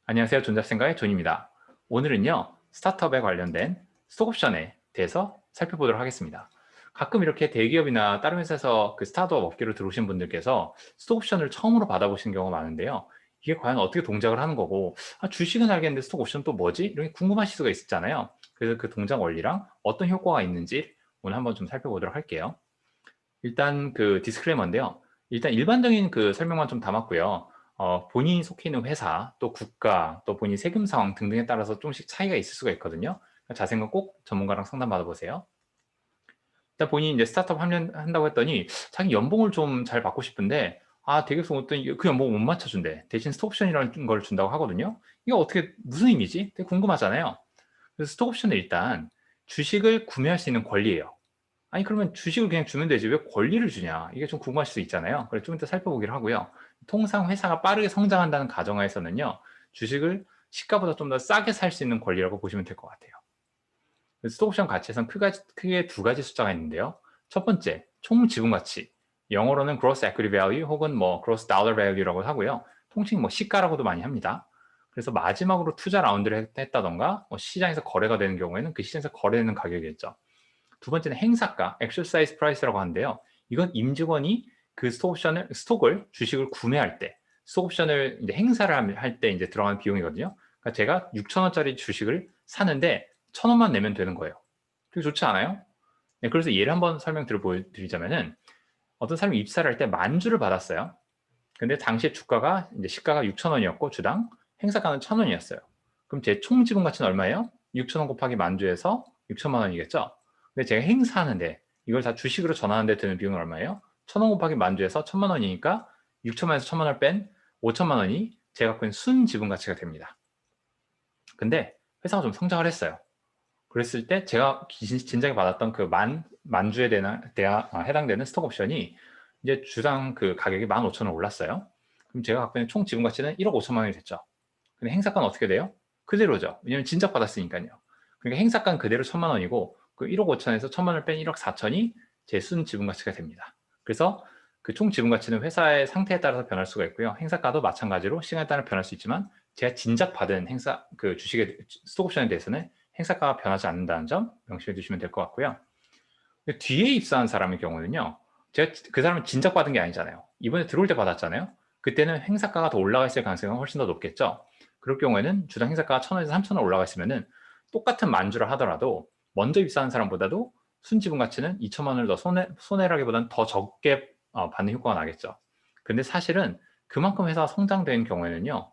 안녕하세요. 존잡생가의 존입니다. 오늘은요, 스타트업에 관련된 스톡옵션에 대해서 살펴보도록 하겠습니다. 가끔 이렇게 대기업이나 다른 회사에서 그 스타트업 업계로 들어오신 분들께서 스톡옵션을 처음으로 받아보신 경우가 많은데요. 이게 과연 어떻게 동작을 하는 거고, 주식은 알겠는데 스톡옵션 또 뭐지? 이렇게 궁금하실 수가 있었잖아요. 그래서 그 동작 원리랑 어떤 효과가 있는지 오늘 한번 좀 살펴보도록 할게요. 일단 그 디스클레이머인데요. 일단 일반적인 그 설명만 좀 담았고요. 본인이 속해 있는 회사, 또 국가, 또 본인 세금 상황 등등에 따라서 조금씩 차이가 있을 수가 있거든요. 그러니까 자세한 건 꼭 전문가랑 상담 받아보세요. 일단 본인이 이제 스타트업 한다고 했더니 자기 연봉을 좀 잘 받고 싶은데 대기업에서 어떤 그 연봉을 못 맞춰준대. 대신 스톡옵션이라는 걸 준다고 하거든요. 이거 어떻게 무슨 의미지? 되게 궁금하잖아요. 그래서 스톡옵션은 일단 주식을 구매할 수 있는 권리예요. 아니 그러면 주식을 그냥 주면 되지 왜 권리를 주냐 이게 좀 궁금하실 수 있잖아요. 그래서 좀 이따 살펴보기로 하고요. 통상 회사가 빠르게 성장한다는 가정하에서는요. 주식을 시가보다 좀 더 싸게 살 수 있는 권리라고 보시면 될 것 같아요. 스톡옵션 가치에선 크게 두 가지 숫자가 있는데요. 첫 번째, 총 지분 가치. 영어로는 gross equity value 혹은 뭐 gross dollar value라고 하고요. 통칭 뭐 시가라고도 많이 합니다. 그래서 마지막으로 투자 라운드를 했다던가 뭐 시장에서 거래가 되는 경우에는 그 시장에서 거래되는 가격이겠죠. 두 번째는 행사가, exercise price라고 하는데요. 이건 임직원이 그 스톡을, 주식을 구매할 때, 스톡옵션을 이제 행사를 할 때 이제 들어가는 비용이거든요. 그러니까 제가 6,000원짜리 주식을 사는데 1,000원만 내면 되는 거예요. 되게 좋지 않아요? 네, 그래서 예를 한번 보여드리자면은 어떤 사람이 입사를 할 때 만주를 받았어요. 근데 당시에 주가가 이제 시가가 6,000원이었고 주당 행사가는 1,000원이었어요. 그럼 제 총 지분 가치는 얼마예요? 6,000원 곱하기 만주에서 6천만 원이겠죠? 근데 제가 행사하는데 이걸 다 주식으로 전환하는데 드는 비용은 얼마예요? 1,000원 곱하기 만주에서 1,000만 원이니까 6천만 원에서 1,000만 원을 뺀 5천만 원이 제가 갖고 있는 순 지분 가치가 됩니다. 근데 회사가 좀 성장을 했어요. 그랬을 때 제가 진작에 받았던 그 만주에 해당되는 스톡 옵션이 이제 주당 그 가격이 15,000원 올랐어요. 그럼 제가 갖고 있는 총 지분 가치는 1억 5천만 원이 됐죠. 근데 행사가는 어떻게 돼요? 그대로죠. 왜냐면 진작 받았으니까요. 그러니까 행사가는 그대로 1,000만 원이고 그 1억 5천에서 1,000만 원을 뺀 1억 4천이 제 순 지분 가치가 됩니다. 그래서 그 총 지분 가치는 회사의 상태에 따라서 변할 수가 있고요. 행사가도 마찬가지로 시간에 따라 변할 수 있지만 제가 진작 받은 그 주식의 스톡 옵션에 대해서는 행사가가 변하지 않는다는 점 명심해 두시면 될 것 같고요. 뒤에 입사한 사람의 경우는요. 제가 그 사람은 진작 받은 게 아니잖아요. 이번에 들어올 때 받았잖아요. 그때는 행사가가 더 올라가 있을 가능성이 훨씬 더 높겠죠. 그럴 경우에는 주당 행사가가 1,000원에서 3,000원 올라가 있으면은 똑같은 만주를 하더라도 먼저 입사한 사람보다도 순지분 가치는 2천만 원을 더 손해라기보다는 더 적게 받는 효과가 나겠죠. 근데 사실은 그만큼 회사가 성장된 경우에는요.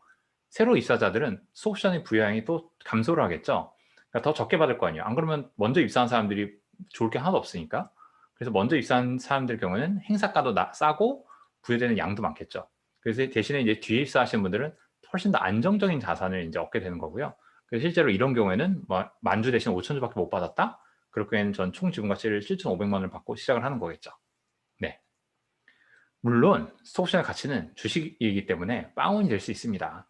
새로 입사자들은 수옵션의 부여량이 또 감소를 하겠죠. 그러니까 더 적게 받을 거 아니에요. 안 그러면 먼저 입사한 사람들이 좋을 게 하나도 없으니까. 그래서 먼저 입사한 사람들 경우에는 행사가도 싸고 부여되는 양도 많겠죠. 그래서 대신에 이제 뒤에 입사하시는 분들은 훨씬 더 안정적인 자산을 이제 얻게 되는 거고요. 그래서 실제로 이런 경우에는 뭐 만주 대신 5천주밖에 못 받았다? 그럴 경우에는 전 총 지분 가치를 7,500만 원을 받고 시작을 하는 거겠죠. 네. 물론 스톡옵션의 가치는 주식이기 때문에 빵원이 될 수 있습니다.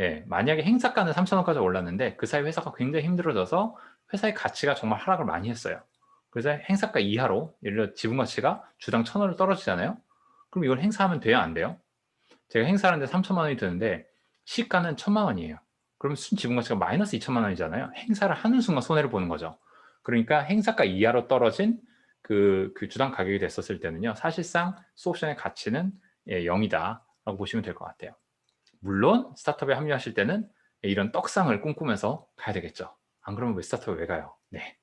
예, 만약에 행사가는 3,000원까지 올랐는데 그 사이 회사가 굉장히 힘들어져서 회사의 가치가 정말 하락을 많이 했어요. 그래서 행사가 이하로 예를 들어 지분 가치가 주당 1,000원으로 떨어지잖아요. 그럼 이걸 행사하면 돼요, 안 돼요? 제가 행사하는데 3천만 원이 드는데 시가는 1,000만 원이에요. 그럼 순 지분 가치가 마이너스 2천만 원이잖아요. 행사를 하는 순간 손해를 보는 거죠. 그러니까 행사가 이하로 떨어진 그 주당 가격이 됐었을 때는요. 사실상 수옵션의 가치는 0이다라고 보시면 될 것 같아요. 물론 스타트업에 합류하실 때는 이런 떡상을 꿈꾸면서 가야 되겠죠. 안 그러면 왜 스타트업에 왜 가요? 네.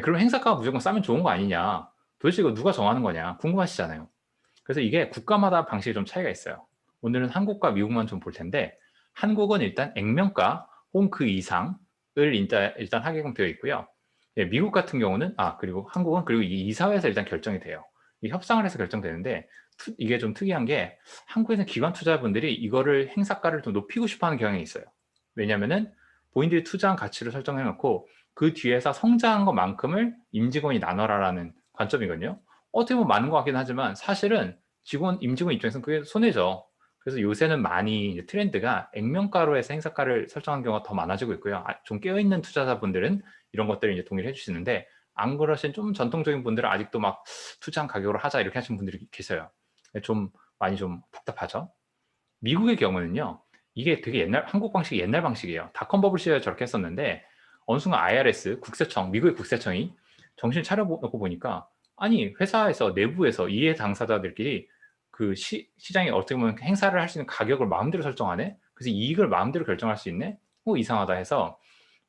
그럼 행사가가 무조건 싸면 좋은 거 아니냐? 도대체 이거 누가 정하는 거냐? 궁금하시잖아요. 그래서 이게 국가마다 방식이 좀 차이가 있어요. 오늘은 한국과 미국만 좀 볼 텐데 한국은 일단 액면가 혹은 그 이상을 일단 하게끔 되어 있고요. 예, 미국 같은 경우는 그리고 한국은 그리고 이 이사회에서 일단 결정이 돼요. 이 협상을 해서 결정되는데 이게 좀 특이한 게 한국에서는 기관 투자분들이 이거를 행사가를 좀 높이고 싶어하는 경향이 있어요. 왜냐하면은 본인들이 투자한 가치를 설정해 놓고 그 뒤에서 성장한 것만큼을 임직원이 나눠라라는 관점이거든요. 어떻게 보면 많은 것 같긴 하지만 사실은 임직원 입장에서는 그게 손해죠. 그래서 요새는 많이 이제 트렌드가 액면가로 해서 행사가를 설정하는 경우가 더 많아지고 있고요. 좀 깨어있는 투자자분들은 이런 것들을 이제 동의를 해주시는데 안 그러신 좀 전통적인 분들은 아직도 막 투자한 가격으로 하자 이렇게 하시는 분들이 계세요. 좀 많이 좀 복잡하죠. 미국의 경우는요. 이게 되게 옛날 한국 방식이 옛날 방식이에요. 닷컴 버블 시절에 저렇게 했었는데 어느 순간 IRS 국세청 미국의 국세청이 정신 차려 놓고 보니까 아니 회사에서 내부에서 이해 당사자들끼리 그 시장에 어떻게 보면 행사를 할 수 있는 가격을 마음대로 설정하네. 그래서 이익을 마음대로 결정할 수 있네. 이상하다 해서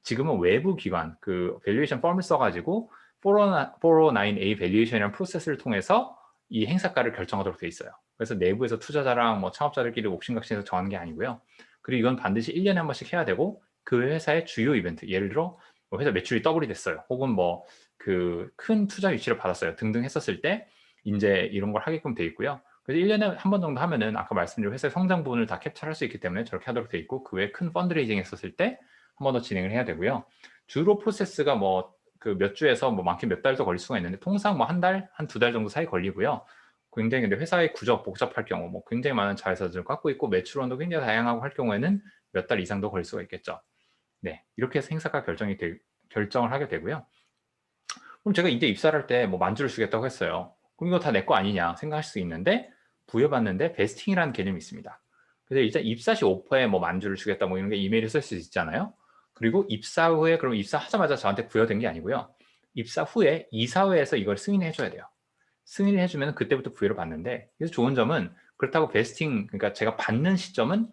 지금은 외부 기관 그 밸류에이션 펌을 써가지고 409A 밸류에이션이라는 프로세스를 통해서 이 행사가를 결정하도록 돼 있어요. 그래서 내부에서 투자자랑 뭐 창업자들끼리 옥신각신해서 정하는 게 아니고요. 그리고 이건 반드시 1년에 한 번씩 해야 되고 그 회사의 주요 이벤트, 예를 들어 뭐 회사 매출이 더블이 됐어요. 혹은 뭐 그 큰 투자 유치를 받았어요. 등등 했었을 때 이제 이런 걸 하게끔 돼 있고요. 그래서 1년에 한 번 정도 하면은 아까 말씀드린 회사의 성장 부분을 다 캡처할 수 있기 때문에 저렇게 하도록 돼 있고, 그 외에 큰 펀드레이징 했었을 때 한 번 더 진행을 해야 되고요. 주로 프로세스가 뭐 그 몇 주에서 뭐 많게 몇 달도 걸릴 수가 있는데 통상 뭐 한 달, 한 두 달 정도 사이 걸리고요. 굉장히 근데 회사의 구조 복잡할 경우 뭐 굉장히 많은 자회사들을 갖고 있고 매출원도 굉장히 다양하고 할 경우에는 몇 달 이상도 걸릴 수가 있겠죠. 네, 이렇게 해서 행사가 결정을 하게 되고요. 그럼 제가 이제 입사를 할 때 뭐 만주를 주겠다고 했어요. 그럼 이거 다 내 거 아니냐 생각하실 수 있는데 부여받는데 베스팅이라는 개념이 있습니다. 그래서 일단 입사 시 오퍼에 뭐 만주를 주겠다 뭐 이런 게 이메일에 쓸 수 있잖아요. 그리고 입사 후에 그럼 입사하자마자 저한테 부여된 게 아니고요. 입사 후에 이사회에서 이걸 승인해 줘야 돼요. 승인을 해주면 그때부터 부여를 받는데, 그래서 좋은 점은 그렇다고 베스팅, 그러니까 제가 받는 시점은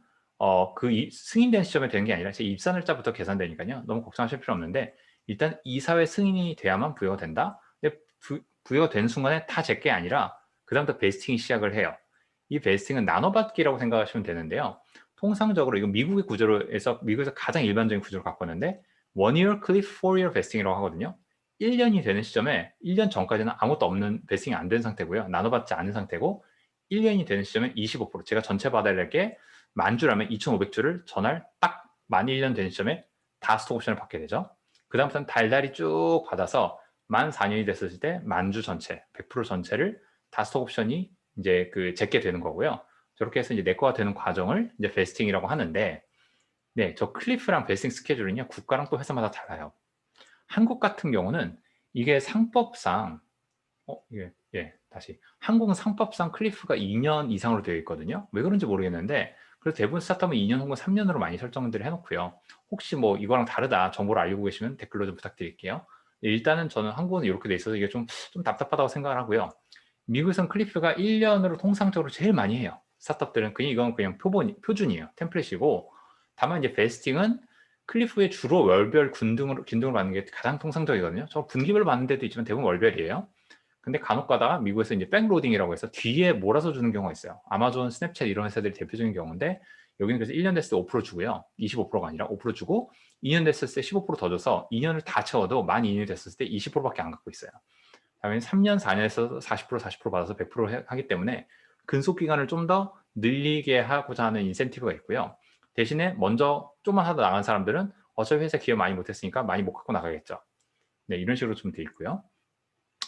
승인된 시점에 되는 게 아니라 제 입사 날짜부터 계산되니까요. 너무 걱정하실 필요 없는데 일단 이사회 승인이 돼야만 부여가 된다. 근데 부여가 된 순간에 다 제 게 아니라 그다음부터 베스팅이 시작을 해요. 이 베스팅은 나눠받기라고 생각하시면 되는데요. 통상적으로 이건 미국의 구조로해서 미국에서 가장 일반적인 구조를 갖고 있는데 one year cliff, 4-year vesting이라고 하거든요. 1년이 되는 시점에 1년 전까지는 아무것도 없는 베스팅이 안 된 상태고요. 나눠받지 않은 상태고 1년이 되는 시점에 25% 제가 전체 받아야 될 게 만 주라면 2,500주를 전날 딱 만 1년 되는 시점에 다 스톡 옵션을 받게 되죠. 그 다음부터는 달달이 쭉 받아서 만 4년이 됐을 때 만주 전체 100% 전체를 다 스톡 옵션이 이제 제게 되는 거고요. 저렇게 해서 이제 내 거가 되는 과정을 이제 베스팅이라고 하는데, 네, 저 클리프랑 베스팅 스케줄은요 국가랑 또 회사마다 달라요. 한국 같은 경우는 이게 상법상 다시 한국은 상법상 클리프가 2년 이상으로 되어 있거든요. 왜 그런지 모르겠는데 그래서 대부분 스타트업은 2년 혹은 3년으로 많이 설정들을 해놓고요. 혹시 뭐 이거랑 다르다 정보를 알고 계시면 댓글로 좀 부탁드릴게요. 일단은 저는 한국은 이렇게 돼 있어서 이게 좀 답답하다고 생각을 하고요. 미국에서는 클리프가 1년으로 통상적으로 제일 많이 해요. 스타트업들은 이건 그냥 표준이에요. 템플릿이고, 다만 이제 베스팅은 클리프의 주로 월별 균등을 받는 게 가장 통상적이거든요. 저 분기별로 받는 데도 있지만 대부분 월별이에요. 근데 간혹 가다가 미국에서 이제 백로딩이라고 해서 뒤에 몰아서 주는 경우가 있어요. 아마존, 스냅챗 이런 회사들이 대표적인 경우인데 여기는 그래서 1년 됐을 때 5% 주고요. 25%가 아니라 5% 주고 2년 됐을 때 15%더 줘서 2년을 다 채워도 만 2년이 됐을 때 20%밖에 안 갖고 있어요. 다음에 3년, 4년에서 40% 받아서 100% 하기 때문에 근속 기간을 좀 더 늘리게 하고자 하는 인센티브가 있고요. 대신에 먼저 좀만 하다 나간 사람들은 어차피 회사 기여 많이 못했으니까 많이 못 갖고 나가겠죠. 네, 이런 식으로 좀 돼 있고요.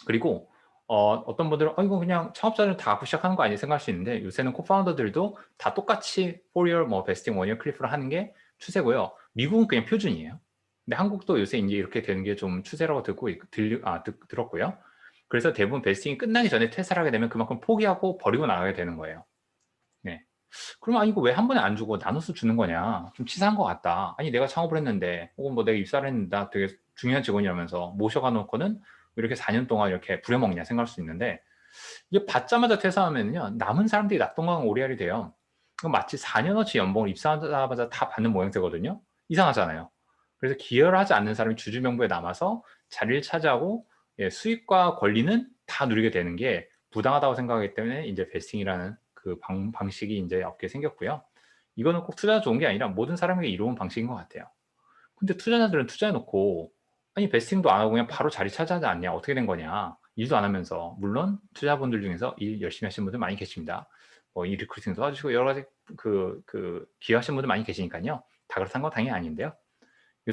그리고 어떤 분들은 이거 그냥 창업자는 다 갖고 시작하는 거 아니에요 생각할 수 있는데, 요새는 코파운더들도 다 똑같이 4year 뭐 베스팅 1year 클리프를 하는 게 추세고요. 미국은 그냥 표준이에요. 근데 한국도 요새 이제 이렇게 되는 게 좀 추세라고 들었고요. 그래서 대부분 베스팅이 끝나기 전에 퇴사를 하게 되면 그만큼 포기하고 버리고 나가게 되는 거예요. 네. 그러면 이거 왜 한 번에 안 주고 나눠서 주는 거냐? 좀 치사한 것 같다. 아니 내가 창업을 했는데 혹은 뭐 내가 입사를 했는데 나 되게 중요한 직원이라면서 모셔가 놓고는 왜 이렇게 4년 동안 이렇게 부려먹냐 생각할 수 있는데, 이게 받자마자 퇴사하면요 남은 사람들이 낙동강 오리알이 돼요. 마치 4년어치 연봉을 입사하자마자 다 받는 모양새거든요. 이상하잖아요. 그래서 기여를 하지 않는 사람이 주주명부에 남아서 자리를 차지하고 수익과 권리는 다 누리게 되는 게 부당하다고 생각하기 때문에 이제 베스팅이라는 그 방식이 이제 업계에 생겼고요. 이거는 꼭 투자자 좋은 게 아니라 모든 사람에게 이로운 방식인 것 같아요. 근데 투자자들은 투자해놓고 아니 베스팅도 안 하고 그냥 바로 자리 차지하지 않냐, 어떻게 된 거냐, 일도 안 하면서. 물론 투자분들 중에서 일 열심히 하시는 분들 많이 계십니다. 이 리크루팅 도와주시고 여러 가지 기여하시는 분들 많이 계시니까요. 다 그렇다는 건 당연히 아닌데요.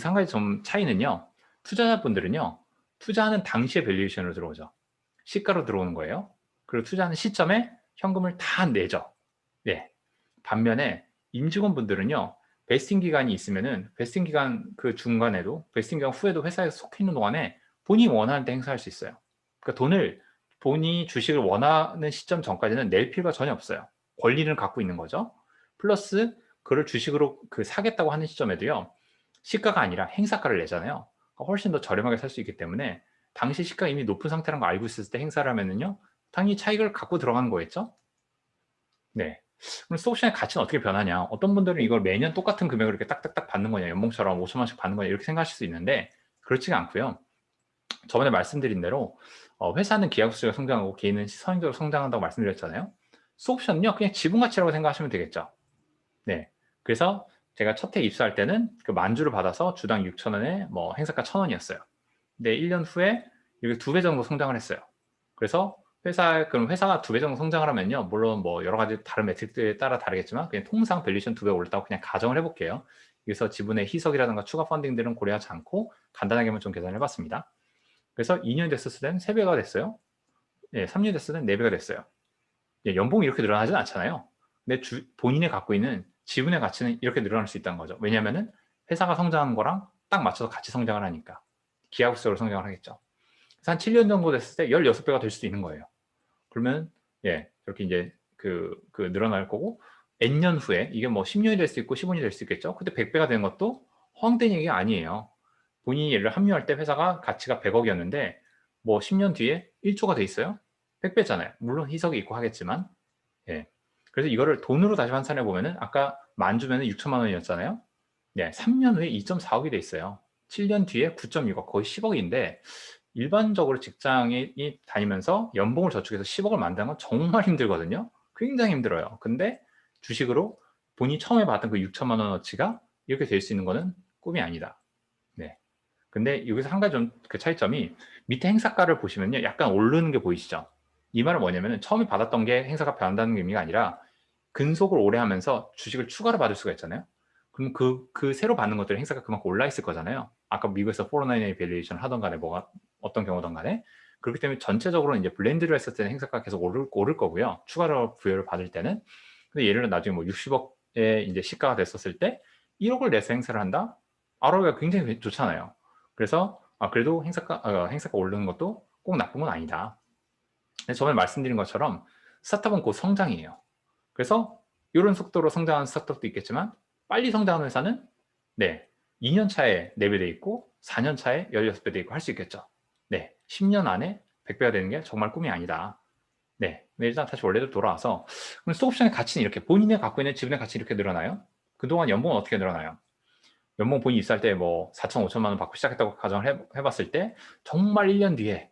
한 가지 좀 차이는요, 투자자분들은요 투자하는 당시에 밸류에이션으로 들어오죠. 시가로 들어오는 거예요. 그리고 투자하는 시점에 현금을 다 내죠. 네. 반면에 임직원분들은요 베스팅 기간이 있으면은 베스팅 기간 그 중간에도 베스팅 기간 후에도 회사에 속해 있는 동안에 본인이 원하는 때 행사할 수 있어요. 그러니까 돈을 본인이 주식을 원하는 시점 전까지는 낼 필요가 전혀 없어요. 권리를 갖고 있는 거죠. 플러스 그걸 주식으로 사겠다고 하는 시점에도요. 시가가 아니라 행사가를 내잖아요. 훨씬 더 저렴하게 살 수 있기 때문에 당시 시가가 이미 높은 상태라는 걸 알고 있었을 때 행사를 하면은요. 당연히 차익을 갖고 들어가는 거겠죠? 네. 그럼 스톡옵션의 가치는 어떻게 변하냐? 어떤 분들은 이걸 매년 똑같은 금액을 이렇게 딱딱딱 받는 거냐, 연봉처럼 5천만 원씩 받는 거냐 이렇게 생각하실 수 있는데 그렇지가 않고요. 저번에 말씀드린 대로 회사는 기하급수적으로 성장하고 개인은 선행적으로 성장한다고 말씀드렸잖아요. 스톡옵션은요 그냥 지분 가치라고 생각하시면 되겠죠. 네. 그래서 제가 첫 해 입사할 때는 그 만주를 받아서 주당 6,000원에 뭐 행사가 1,000원이었어요. 근데 1년 후에 이게 2배 정도 성장을 했어요. 그래서 그럼 회사가 2배 정도 성장을 하면요. 물론 뭐 여러 가지 다른 매트릭에 따라 다르겠지만 그냥 통상 밸류에이션 2배 올랐다고 그냥 가정을 해볼게요. 그래서 지분의 희석이라든가 추가 펀딩들은 고려하지 않고 간단하게만 좀 계산을 해봤습니다. 그래서 2년 됐을 때는 3배가 됐어요. 예, 3년 됐을 때는 4배가 됐어요. 예, 연봉이 이렇게 늘어나진 않잖아요. 근데 본인이 갖고 있는 지분의 가치는 이렇게 늘어날 수 있다는 거죠. 왜냐하면 회사가 성장하는 거랑 딱 맞춰서 같이 성장을 하니까. 기하급수적으로 성장을 하겠죠. 그래서 한 7년 정도 됐을 때 16배가 될 수도 있는 거예요. 그러면 예, 이렇게 이제 늘어날 거고 N년 후에 이게 뭐 10년이 될 수 있고 15년이 될 수 있겠죠. 근데 100배가 되는 것도 허황된 얘기가 아니에요. 본인이 예를 합류할 때 회사가 가치가 100억이었는데 뭐 10년 뒤에 1조가 돼 있어요. 100배잖아요. 물론 희석이 있고 하겠지만 예. 그래서 이거를 돈으로 다시 환산해 보면은 아까 만주면은 6천만 원이었잖아요. 네, 3년 후에 2.4억이 돼 있어요. 7년 뒤에 9.6억, 거의 10억인데 일반적으로 직장이 다니면서 연봉을 저축해서 10억을 만드는 건 정말 힘들거든요. 굉장히 힘들어요. 근데 주식으로 본인이 처음에 받은 그 6천만 원어치가 이렇게 될 수 있는 거는 꿈이 아니다. 네. 근데 여기서 한 가지 좀 그 차이점이 밑에 행사가를 보시면요. 약간 오르는 게 보이시죠? 이 말은 뭐냐면은 처음에 받았던 게 행사가 변한다는 의미가 아니라 근속을 오래 하면서 주식을 추가로 받을 수가 있잖아요. 그럼 새로 받는 것들이 행사가 그만큼 올라 있을 거잖아요. 아까 미국에서 409A 밸류에이션 하던 간에 어떤 경우든 간에. 그렇기 때문에 전체적으로 이제 블렌드를 했을 때는 행사가 계속 오를 거고요. 추가로 부여를 받을 때는. 근데 예를 들어 나중에 뭐 60억의 이제 시가가 됐었을 때 1억을 내서 행사를 한다? ROI가 굉장히 좋잖아요. 그래서 그래도 행사가 오르는 것도 꼭 나쁜 건 아니다. 저번에 말씀드린 것처럼 스타트업은 곧 성장이에요. 그래서 이런 속도로 성장하는 스타트업도 있겠지만 빨리 성장하는 회사는 네, 2년 차에 4배 돼 있고 4년 차에 16배 돼 있고 할 수 있겠죠. 네, 10년 안에 100배가 되는 게 정말 꿈이 아니다. 네, 일단 다시 원래대로 돌아와서 그럼 스톡옵션의 가치는 이렇게 본인이 갖고 있는 지분의 가치 이렇게 늘어나요? 그동안 연봉은 어떻게 늘어나요? 연봉 본인이 입사할 때 뭐 4천, 5천만 원 받고 시작했다고 가정을 해봤을 때 정말 1년 뒤에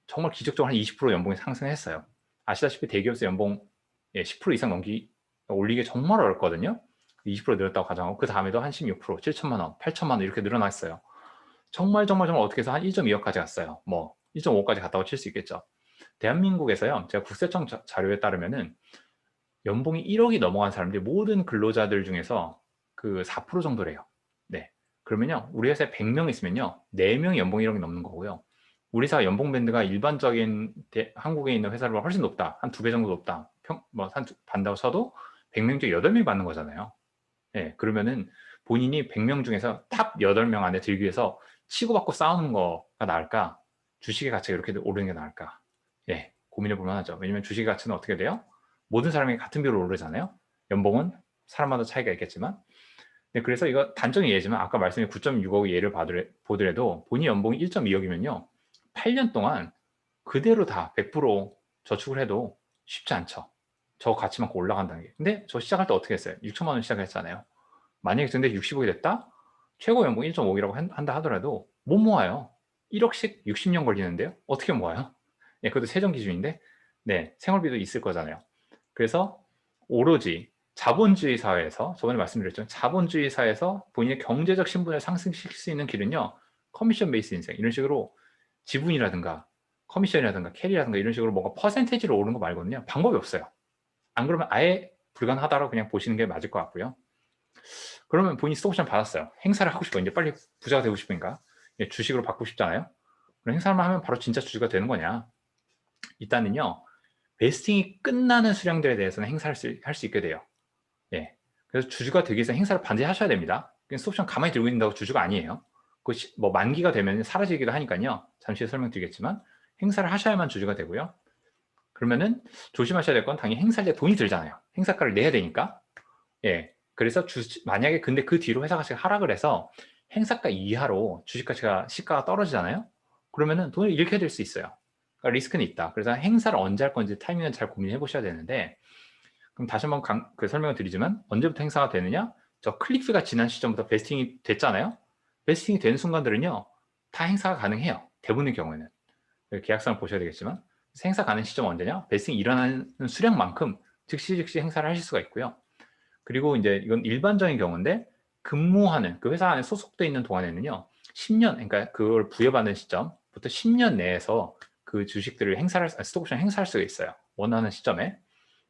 정말 기적적으로 한 20% 연봉이 상승했어요. 아시다시피 대기업에서 연봉 10% 이상 올리기 정말 어렵거든요. 20% 늘었다고 가정하고 그 다음에도 한 16%, 7천만 원, 8천만 원 이렇게 늘어났어요. 정말 어떻게 해서 한 1.2억까지 갔어요. 뭐 1.5억까지 갔다고 칠 수 있겠죠. 대한민국에서요. 제가 국세청 자료에 따르면은 연봉이 1억이 넘어간 사람들이 모든 근로자들 중에서 그 4% 정도래요. 네. 그러면요. 우리 회사에 100명 있으면요. 4명이 연봉 1억이 넘는 거고요. 우리 회사 연봉 밴드가 일반적인 한국에 있는 회사보다 훨씬 높다. 한 2배 정도 높다. 반다고 쳐도 100명 중에 8명이 받는 거잖아요. 네. 그러면은 본인이 100명 중에서 탑 8명 안에 들기 위해서 치고받고 싸우는 거가 나을까? 주식의 가치가 이렇게 오르는 게 나을까? 예, 고민해 볼 만하죠. 왜냐면 주식의 가치는 어떻게 돼요? 모든 사람이 같은 비율로 오르잖아요. 연봉은 사람마다 차이가 있겠지만. 네, 그래서 이거 단적인 예지만 아까 말씀드린 9.6억 예를 보더라도 본인 연봉이 1.2억이면요. 8년 동안 그대로 다 100% 저축을 해도 쉽지 않죠. 저 가치만큼 올라간다는 게. 근데 저 시작할 때 어떻게 했어요? 6천만 원 시작했잖아요. 만약에 근데 60억이 됐다? 최고 연봉 1.5억이라고 한다 하더라도 못 모아요. 1억씩 60년 걸리는데요. 어떻게 모아요? 예, 그것도 세정 기준인데 네, 생활비도 있을 거잖아요. 그래서 오로지 자본주의 사회에서 저번에 말씀드렸죠. 자본주의 사회에서 본인의 경제적 신분을 상승시킬 수 있는 길은요. 커미션 베이스 인생 이런 식으로 지분이라든가 커미션이라든가 캐리라든가 이런 식으로 뭔가 퍼센테이지로 오르는 거 말고는요. 방법이 없어요. 안 그러면 아예 불가능하다고 그냥 보시는 게 맞을 것 같고요. 그러면 본인이 스톡옵션 받았어요. 행사를 하고 싶어. 이제 빨리 부자가 되고 싶으니까. 예, 주식으로 바꾸고 싶잖아요. 그럼 행사만 하면 바로 진짜 주주가 되는 거냐? 일단은요. 베스팅이 끝나는 수량들에 대해서는 행사를 할 수 있게 돼요. 예. 그래서 주주가 되기 위해서 행사를 반드시 하셔야 됩니다. 그냥 스톡옵션 가만히 들고 있는다고 주주가 아니에요. 뭐 만기가 되면 사라지기도 하니까요. 잠시 설명드리겠지만 행사를 하셔야만 주주가 되고요. 그러면은 조심하셔야 될 건 당연히 행사할 때 돈이 들잖아요. 행사가를 내야 되니까. 예. 그래서 만약에 근데 그 뒤로 회사 가치가 하락을 해서 행사가 이하로 주식 가치가 시가가 떨어지잖아요. 그러면은 돈을 잃게 될 수 있어요. 그러니까 리스크는 있다. 그래서 행사를 언제 할 건지 타이밍을 잘 고민해 보셔야 되는데, 그럼 다시 한번 설명을 드리지만 언제부터 행사가 되느냐? 저 클릭수가 지난 시점부터 베스팅이 됐잖아요. 베스팅이 되는 순간들은요, 다 행사가 가능해요. 대부분의 경우에는. 계약서를 보셔야 되겠지만, 행사 가능 시점 언제냐? 베스팅이 일어나는 수량만큼 즉시 행사를 하실 수가 있고요. 그리고 이제 이건 일반적인 경우인데, 근무하는 그 회사 안에 소속돼 있는 동안에는요, 10년, 그러니까 그걸 부여받는 시점부터 10년 내에서 그 주식들을 스톡옵션 행사할 수가 있어요. 원하는 시점에.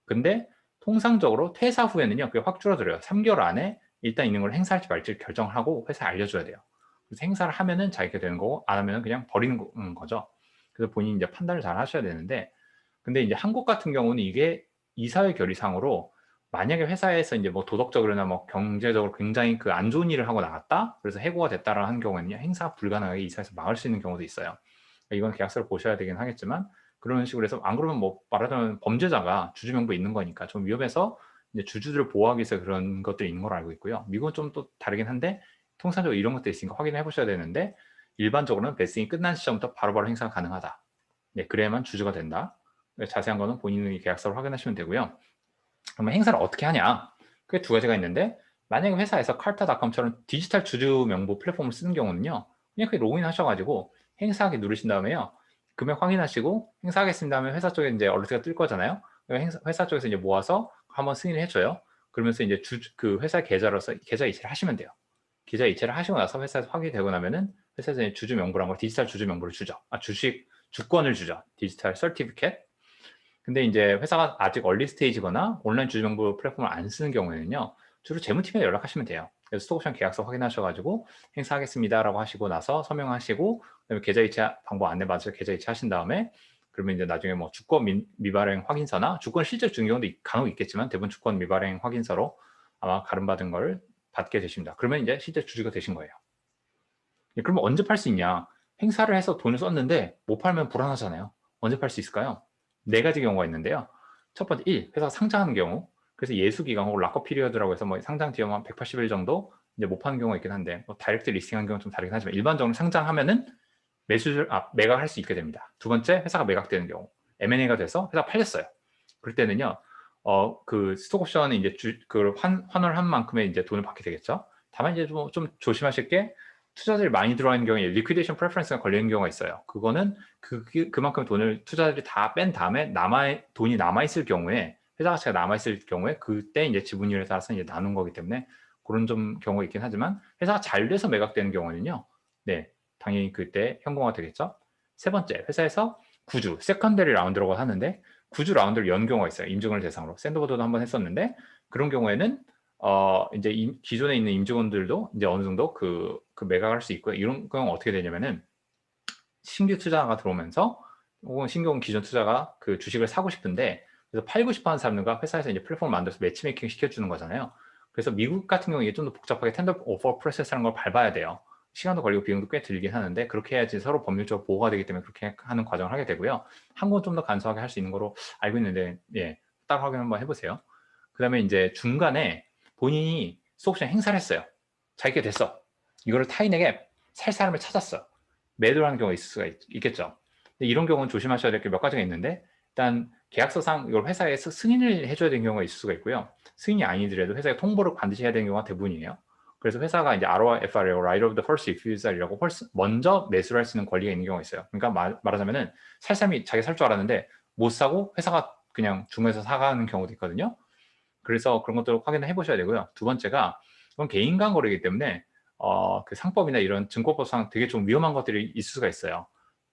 근데 통상적으로 퇴사 후에는요, 그게 확 줄어들어요. 3개월 안에 일단 있는 걸 행사할지 말지 결정을 하고 회사에 알려줘야 돼요. 그래서 행사를 하면은 자기가 되는 거고, 안 하면은 그냥 버리는 거죠. 그래서 본인이 이제 판단을 잘 하셔야 되는데, 근데 이제 한국 같은 경우는 이게 이사회 결의상으로 만약에 회사에서 이제 뭐 도덕적으로나 뭐 경제적으로 굉장히 그 안 좋은 일을 하고 나갔다, 그래서 해고가 됐다라는 한 경우에는요, 행사 불가능하게 이사에서 막을 수 있는 경우도 있어요. 이건 계약서를 보셔야 되긴 하겠지만, 그런 식으로 해서 안 그러면 뭐 말하자면 범죄자가 주주 명부에 있는 거니까 좀 위험해서 이제 주주들을 보호하기 위해서 그런 것들이 있는 걸로 알고 있고요. 미국은 좀 또 다르긴 한데 통상적으로 이런 것들이 있으니까 확인해 보셔야 되는데, 일반적으로는 베스팅이 끝난 시점부터 바로바로 행사가 가능하다. 네, 그래야만 주주가 된다. 자세한 거는 본인의 계약서를 확인하시면 되고요. 그러면 행사를 어떻게 하냐? 그게 두 가지가 있는데, 만약에 회사에서 칼타닷컴처럼 디지털 주주 명부 플랫폼을 쓰는 경우는요, 그냥 그게 로그인 하셔가지고 행사하기 누르신 다음에요, 금액 확인하시고 행사하겠습니다 하면 회사 쪽에 이제 얼르트가 뜰 거잖아요. 회사 쪽에서 이제 모아서 한번 승인을 해줘요. 그러면서 이제 그 회사 계좌로서 계좌 이체를 하시면 돼요. 계좌 이체를 하시고 나서 회사에서 확인되고 나면은 회사에서 이제 주주 명부란 걸, 디지털 주주 명부를 주죠. 주권을 주죠. 디지털 서티피켓. 근데 이제 회사가 아직 얼리 스테이지거나 온라인 주주명부 플랫폼을 안 쓰는 경우에는요, 주로 재무팀에 연락하시면 돼요. 그래서 스톡옵션 계약서 확인하셔가지고 행사하겠습니다라고 하시고 나서 서명하시고, 그다음에 계좌 이체 방법 안내 받아서 계좌 이체 하신 다음에, 그러면 이제 나중에 뭐 주권 미발행 확인서나, 주권 실제로 준 경우도 간혹 있겠지만 대부분 주권 미발행 확인서로 아마 가름받은 걸 받게 되십니다. 그러면 이제 실제 주주가 되신 거예요. 그러면 언제 팔 수 있냐? 행사를 해서 돈을 썼는데 못 팔면 불안하잖아요. 언제 팔 수 있을까요? 네 가지 경우가 있는데요. 첫 번째, 1. 회사가 상장하는 경우. 그래서 예수기간 혹은 락업 피리어드라고 해서 뭐 상장 뒤에 한 180일 정도 이제 못 파는 경우가 있긴 한데, 뭐 다이렉트 리스팅한 경우는 좀 다르긴 하지만 일반적으로 상장하면은 매각할 수 있게 됩니다. 두 번째, 회사가 매각되는 경우. M&A가 돼서 회사가 팔렸어요. 그럴 때는요, 그 스톡옵션이 이제 환원한 만큼의 이제 돈을 받게 되겠죠. 다만 이제 좀 조심하실 게, 투자들이 많이 들어와 있는 경우에 리퀴데이션 프레퍼런스가 걸리는 경우가 있어요. 그거는 그만큼 돈을 투자들이 다 뺀 다음에 돈이 남아있을 경우에, 회사 가치가 남아있을 경우에 그때 이제 지분율에 따라서 이제 나눈 거기 때문에 그런 좀 경우가 있긴 하지만, 회사가 잘 돼서 매각되는 경우는요, 네, 당연히 그때 현금화가 되겠죠. 세 번째, 회사에서 구주, 세컨더리 라운드라고 하는데, 구주 라운드를 연 경우가 있어요. 임직원을 대상으로. 샌드보드도 한번 했었는데, 그런 경우에는 이제 기존에 있는 임직원들도 이제 어느 정도 그 매각할 수 있고요. 이런 경우 어떻게 되냐면은, 신규 투자가 들어오면서 혹은 신규 기존 투자가 그 주식을 사고 싶은데, 그래서 팔고 싶어 하는 사람들과 회사에서 이제 플랫폼을 만들어서 매치메이킹 시켜주는 거잖아요. 그래서 미국 같은 경우에 좀 더 복잡하게 텐더 오퍼 프로세스라는 걸 밟아야 돼요. 시간도 걸리고 비용도 꽤 들긴 하는데, 그렇게 해야지 서로 법률적으로 보호가 되기 때문에 그렇게 하는 과정을 하게 되고요. 한국은 좀 더 간소하게 할 수 있는 거로 알고 있는데, 예, 따로 확인 한번 해보세요. 그 다음에 이제 중간에 본인이 스톡옵션 행사를 했어요. 자기가 됐어. 이거를 타인에게 살 사람을 찾았어. 매도를 하는 경우가 있을 수가 있겠죠. 근데 이런 경우는 조심하셔야 될 게 몇 가지가 있는데, 일단 계약서상 이걸 회사에서 승인을 해줘야 되는 경우가 있을 수가 있고요. 승인이 아니더라도 회사에 통보를 반드시 해야 되는 경우가 대부분이에요. 그래서 회사가 이제 ROFR이라고 Right of the First Refusal 먼저 매수를 할 수 있는 권리가 있는 경우가 있어요. 그러니까 말하자면은 살 사람이 자기 살 줄 알았는데 못 사고 회사가 그냥 중에서 사가는 경우도 있거든요. 그래서 그런 것들을 확인을 해보셔야 되고요. 두 번째가, 그건 개인 간 거래이기 때문에 그 상법이나 이런 증권법상 되게 좀 위험한 것들이 있을 수가 있어요.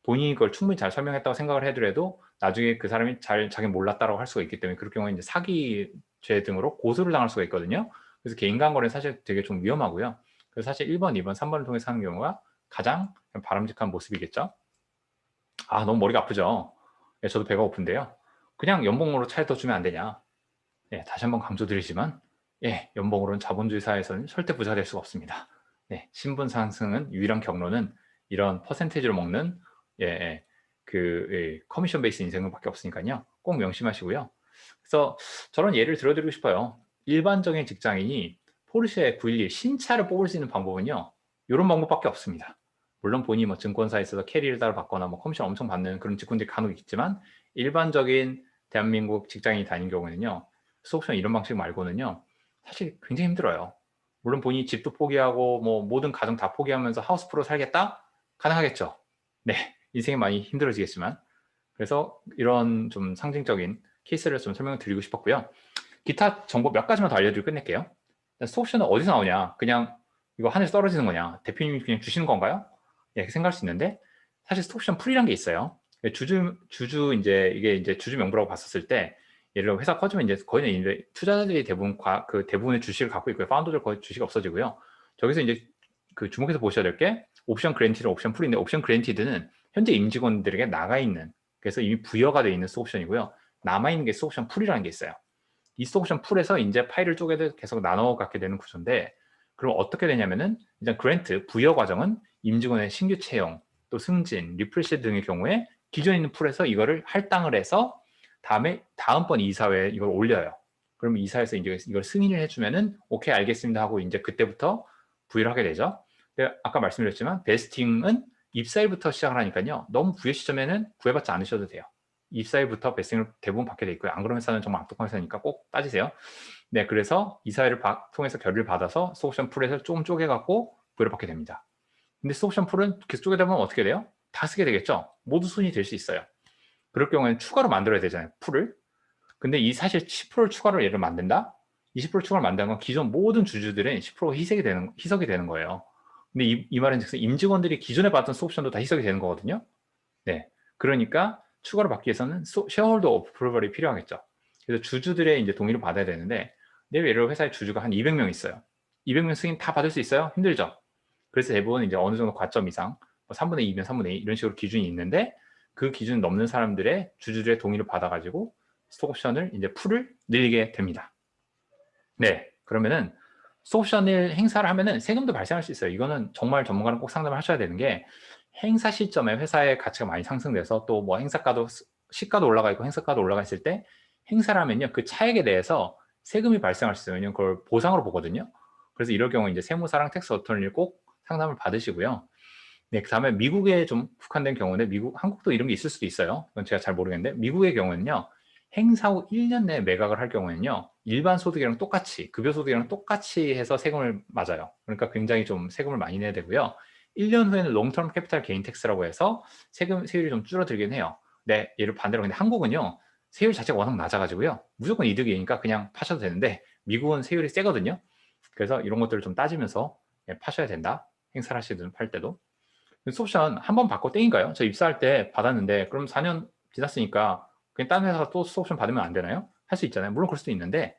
본인이 그걸 충분히 잘 설명했다고 생각을 해더라도 나중에 그 사람이 자기 몰랐다라고 할 수가 있기 때문에, 그럴 경우에 이제 사기죄 등으로 고소를 당할 수가 있거든요. 그래서 개인 간 거래는 사실 되게 좀 위험하고요. 그래서 사실 1번, 2번, 3번을 통해서 하는 경우가 가장 바람직한 모습이겠죠. 아, 너무 머리가 아프죠? 예, 저도 배가 고픈데요. 그냥 연봉으로 차에 더 주면 안 되냐? 예, 다시 한번 강조드리지만, 예, 연봉으로는 자본주의 사회에서는 절대 부자가 될 수가 없습니다. 네, 신분 상승은 유일한 경로는 이런 퍼센테이지로 먹는, 예, 예, 커미션 베이스 인생밖에 없으니까요. 꼭 명심하시고요. 그래서 저런 예를 들어드리고 싶어요. 일반적인 직장인이 포르쉐 911 신차를 뽑을 수 있는 방법은요, 이런 방법밖에 없습니다. 물론 본인이 뭐 증권사에 있어서 캐리를 따로 받거나 뭐 커미션 엄청 받는 그런 직군들이 간혹 있지만, 일반적인 대한민국 직장인이 다닌 경우에는요, 스톡옵션 이런 방식 말고는요, 사실 굉장히 힘들어요. 물론 본인이 집도 포기하고 뭐 모든 가정 다 포기하면서 하우스 프로 살겠다? 가능하겠죠. 네, 인생이 많이 힘들어지겠지만. 그래서 이런 좀 상징적인 케이스를 좀 설명을 드리고 싶었고요. 기타 정보 몇 가지만 더 알려드리고 끝낼게요. 스톡옵션은 어디서 나오냐? 그냥 이거 하늘에서 떨어지는 거냐? 대표님이 그냥 주시는 건가요? 네, 이렇게 생각할 수 있는데, 사실 스톡옵션 풀이란 게 있어요. 주주 이제 이게 이제 주주 명부라고 봤었을 때, 예를 들어 회사 커지면 이제 거의는 이제 투자자들이 대부분 그 대부분의 주식을 갖고 있고요. 파운더들 거의 주식이 없어지고요. 저기서 이제 그 주목해서 보셔야 될 게 옵션 그랜티드, 옵션 풀인데, 옵션 그랜티드는 현재 임직원들에게 나가 있는, 그래서 이미 부여가 되어 있는 스톡옵션이고요. 남아 있는 게 스톡옵션 풀이라는 게 있어요. 이 스톡옵션 풀에서 이제 파일을 쪼개서 계속 나눠 갖게 되는 구조인데, 그럼 어떻게 되냐면은 일단 그랜트 부여 과정은 임직원의 신규 채용, 또 승진, 리프레시 등의 경우에 기존에 있는 풀에서 이거를 할당을 해서 다음번 이사회에 이걸 올려요. 그러면 이사회에서 이제 이걸 승인을 해주면은 오케이 알겠습니다 하고 이제 그때부터 부여를 하게 되죠. 근데 아까 말씀드렸지만 베스팅은 입사일부터 시작을 하니까요. 너무 부여 시점에는 구애받지 않으셔도 돼요. 입사일부터 베스팅을 대부분 받게 돼 있고요. 안 그런 회사는 정말 악독한 회사니까 꼭 따지세요. 네, 그래서 이사회를 통해서 결의를 받아서 스톡옵션 풀에서 조금 쪼개갖고 부여를 받게 됩니다. 근데 스톡옵션 풀은 계속 쪼개다 보면 어떻게 돼요? 다 쓰게 되겠죠? 모두 손이 될 수 있어요. 그럴 경우에는 추가로 만들어야 되잖아요, 풀을. 근데 이 사실 10%를 추가로 얘를 만든다? 20% 추가로 만드는 건 기존 모든 주주들은 10% 희석이 되는 거예요. 근데 이 말은 즉슨 임직원들이 기존에 받던 스톡옵션도 다 희석이 되는 거거든요. 네. 그러니까 추가로 받기 위해서는 쉐어홀더 어프로벌이 필요하겠죠. 그래서 주주들의 이제 동의를 받아야 되는데, 예를 들어 회사에 주주가 한 200명 있어요. 200명 승인 다 받을 수 있어요? 힘들죠. 그래서 대부분 이제 어느 정도 과점 이상, 뭐 3분의 2면 3분의 2 이런 식으로 기준이 있는데, 그 기준 넘는 사람들의 주주들의 동의를 받아가지고 스톡옵션을 이제 풀을 늘리게 됩니다. 네, 그러면은 스톡옵션을 행사를 하면은 세금도 발생할 수 있어요. 이거는 정말 전문가는 꼭 상담을 하셔야 되는 게, 행사 시점에 회사의 가치가 많이 상승돼서 또 뭐 행사가도 시가도 올라가 있고 행사가도 올라가 있을 때 행사를 하면요, 그 차액에 대해서 세금이 발생할 수 있어요. 왜냐면 그걸 보상으로 보거든요. 그래서 이럴 경우 이제 세무사랑 텍스 어터니를 꼭 상담을 받으시고요. 네, 그다음에 미국에 좀 국한된 경우는 한국도 이런 게 있을 수도 있어요. 그건 제가 잘 모르겠는데, 미국의 경우는요, 행사 후 1년 내에 매각을 할 경우에는요, 일반 소득이랑 똑같이, 급여 소득이랑 똑같이 해서 세금을 맞아요. 그러니까 굉장히 좀 세금을 많이 내야 되고요. 1년 후에는 롱텀 캐피탈 게인 텍스라고 해서 세율이 좀 줄어들긴 해요. 네, 얘를 반대로. 근데 한국은요, 세율 자체가 워낙 낮아가지고요, 무조건 이득이니까 그냥 파셔도 되는데, 미국은 세율이 세거든요. 그래서 이런 것들을 좀 따지면서 파셔야 된다. 행사를 하시든 팔 때도. 스옵션 한 번 받고 땡인가요? 저 입사할 때 받았는데, 그럼 4년 지났으니까 그냥 다른 회사가 또 스옵션 받으면 안 되나요? 할 수 있잖아요. 물론 그럴 수도 있는데,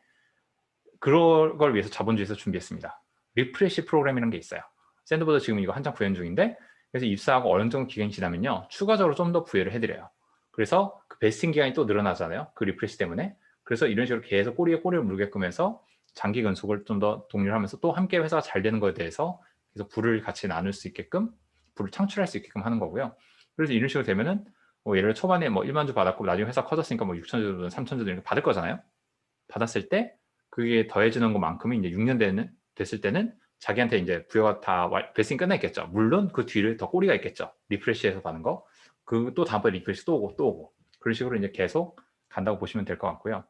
그걸 걸 위해서 자본주의에서 준비했습니다. 리프레시 프로그램이라는 게 있어요. 샌드보드 지금 이거 한창 구현 중인데, 그래서 입사하고 어느 정도 기간이 지나면요, 추가적으로 좀 더 부여를 해드려요. 그래서 그 베스팅 기간이 또 늘어나잖아요. 그 리프레시 때문에. 그래서 이런 식으로 계속 꼬리에 꼬리를 물게끔 해서 장기 근속을 좀 더 독려를 하면서 또 함께 회사가 잘 되는 거에 대해서 계속 부를 같이 나눌 수 있게끔, 부를 창출할 수 있게끔 하는 거고요. 그래서 이런 식으로 되면은 뭐 예를 들어 초반에 뭐 1만 주 받았고 나중에 회사 커졌으니까 뭐 6천 주든 3천 주든 이렇게 받을 거잖아요. 받았을 때 그게 더해지는 것만큼이 이제 6년 됐을 때는 자기한테 이제 부여가 다 베스팅 끝나 있겠죠. 물론 그 뒤를 더 꼬리가 있겠죠. 리프레시해서 받는 거. 그 또 다음번에 리프레시 또 오고 또 오고. 그런 식으로 이제 계속 간다고 보시면 될 것 같고요.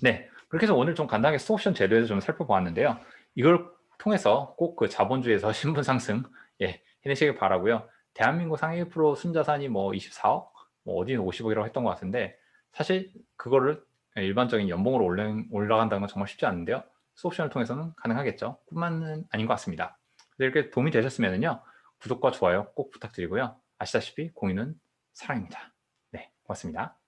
네. 그렇게 해서 오늘 좀 간단하게 스톡옵션 제도에 대해서 좀 살펴보았는데요. 이걸 통해서 꼭 그 자본주의에서 신분 상승, 예, 해내시길 바라고요. 대한민국 상위 1% 순자산이 뭐 24억, 뭐 어디는 50억이라고 했던 것 같은데, 사실 그거를 일반적인 연봉으로 올라간다는 건 정말 쉽지 않은데요. 스옵션을 통해서는 가능하겠죠. 뿐만은 아닌 것 같습니다. 이렇게 도움이 되셨으면요, 구독과 좋아요 꼭 부탁드리고요. 아시다시피 공유는 사랑입니다. 네, 고맙습니다.